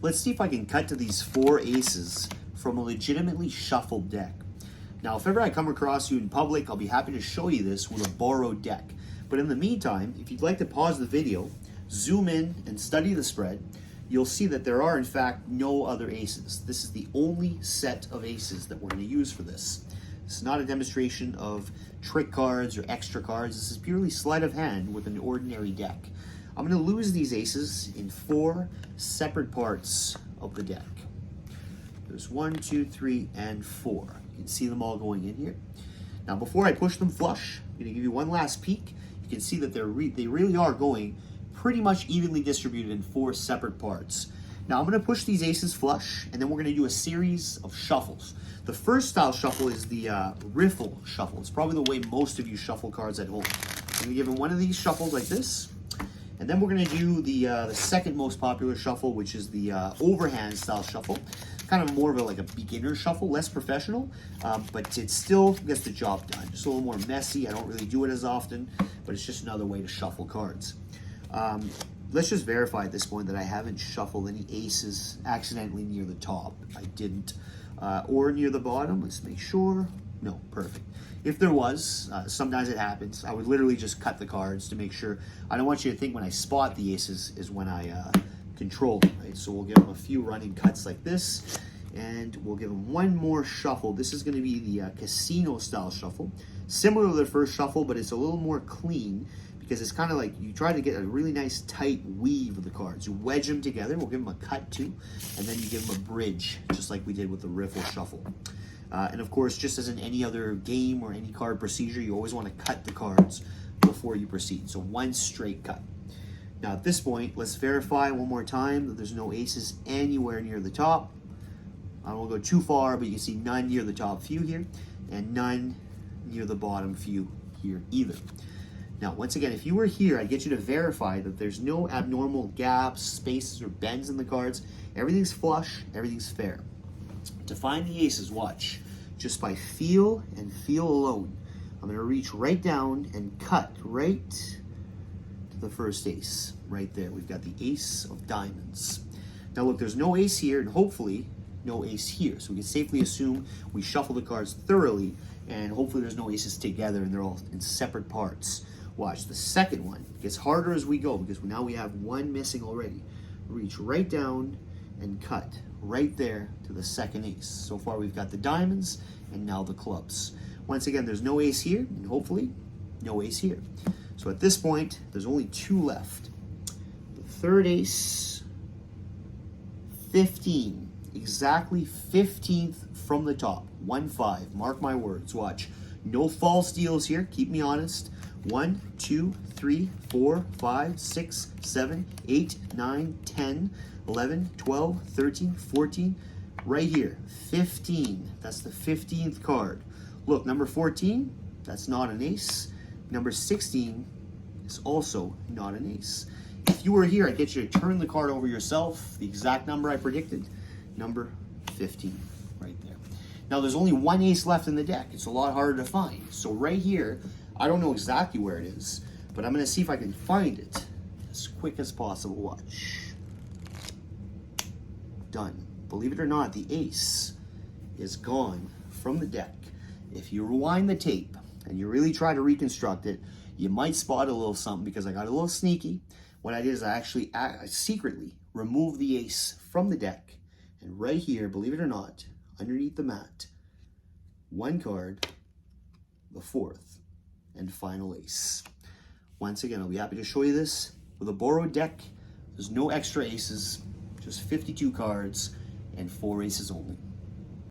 let's see if I can cut to these 4 aces from a legitimately shuffled deck. Now, if ever I come across you in public, I'll be happy to show you this with a borrowed deck. But in the meantime, if you'd like to pause the video, zoom in and study the spread, you'll see that there are in fact no other aces. This is the only set of aces that we're going to use for this. This is not a demonstration of trick cards or extra cards. This is purely sleight of hand with an ordinary deck. I'm going to lose these aces in 4 separate parts of the deck. There's 1, 2, 3, and 4. You can see them all going in here. Now, before I push them flush, I'm going to give you one last peek. You can see that they really are going pretty much evenly distributed in 4 separate parts. Now, I'm going to push these aces flush, and then we're going to do a series of shuffles. The first style shuffle is the riffle shuffle. It's probably the way most of you shuffle cards at home. I'm going to give them one of these shuffles like this. And then we're going to do the second most popular shuffle, which is the overhand style shuffle. Kind of more of like a beginner shuffle, less professional, but it still gets the job done. Just a little more messy. I don't really do it as often, but it's just another way to shuffle cards. Let's just verify at this point that I haven't shuffled any aces accidentally near the top. I didn't. Or near the bottom. Let's make sure. No, perfect. If there was, sometimes it happens. I would literally just cut the cards to make sure. I don't want you to think when I spot the aces is when I control them, right? So we'll give them a few running cuts like this, and we'll give them one more shuffle. This is going to be the casino style shuffle. Similar to the first shuffle, but it's a little more clean because it's kind of like you try to get a really nice tight weave of the cards. You wedge them together. We'll give them a cut too, and then you give them a bridge, just like we did with the riffle shuffle. And of course, just as in any other game or any card procedure, you always want to cut the cards before you proceed. So one straight cut. Now at this point, let's verify one more time that there's no aces anywhere near the top. I won't go too far, but you can see none near the top few here, and none near the bottom few here either. Now, once again, if you were here, I'd get you to verify that there's no abnormal gaps, spaces, or bends in the cards. Everything's flush, everything's fair. To find the aces, watch. Just by feel and feel alone. I'm going to reach right down and cut right to the first ace. Right there. We've got the ace of diamonds. Now look, there's no ace here, and hopefully no ace here. So we can safely assume we shuffle the cards thoroughly, and hopefully there's no aces together and they're all in separate parts. Watch, the second one gets harder as we go because now we have one missing already. Reach right down and cut right there to the second ace. So far we've got the diamonds and now the clubs. Once again, there's no ace here, and hopefully no ace here. So at this point, there's only 2 left. The third ace, 15. Exactly 15th from the top. 1-5. Mark my words. Watch. No false deals here. Keep me honest. 1, 2, 3, 4, 5, 6, 7, 8, 9, 10, 11, 12, 13, 14. Right here. 15. That's the 15th card. Look, number 14, that's not an ace. Number 16 is also not an ace. If you were here, I'd get you to turn the card over yourself. The exact number I predicted, number 15, right there. Now, there's only 1 ace left in the deck. It's a lot harder to find. So right here, I don't know exactly where it is, but I'm going to see if I can find it as quick as possible. Watch. Done. Believe it or not, the ace is gone from the deck. If you rewind the tape and you really try to reconstruct it, you might spot a little something because I got a little sneaky. What I did is I secretly removed the ace from the deck, and right here, believe it or not, underneath the mat, 1 card, the 4th and final ace. Once again, I'll be happy to show you this with a borrowed deck. There's no extra aces, just 52 cards and 4 aces only.